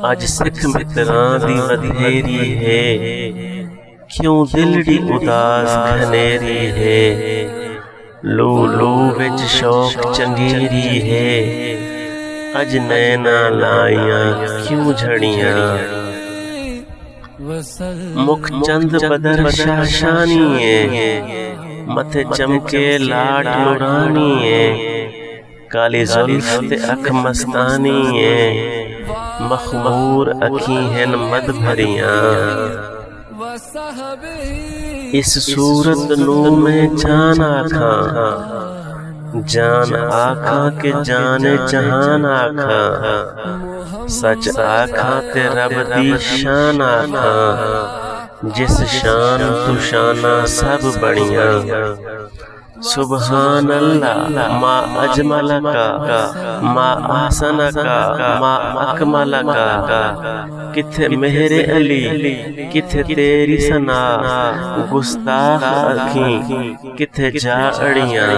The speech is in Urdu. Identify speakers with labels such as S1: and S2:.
S1: اج سکھ متراں دی ودھیری ہے، کیوں دلڑی اداس گھنیری ہے، لو لو وچ شوق چنگیری ہے، اج نینا لائیاں کیوں جھڑیاں، مکھ چند بدر شاشانی ہے، متھے چمکے لاٹ نورانی ہے، کالی زلف تے اکھ مستانی ہے، مخمور اکھیں ہن مد بھریاں، اس صورت نو میں جان آکھاں، جان آکھاں کہ جان جہان آکھاں، سچ آکھاں تے رب دی شان آکھاں، جس شان تو شاناں سب بڑیاں، سبحان اللہ ما اجملکا ما احسنکا ما اکملکا، کتھے مہر علی کتھے تیری ثنا، گستاخ اکھیں کتھے جا اڑیاں۔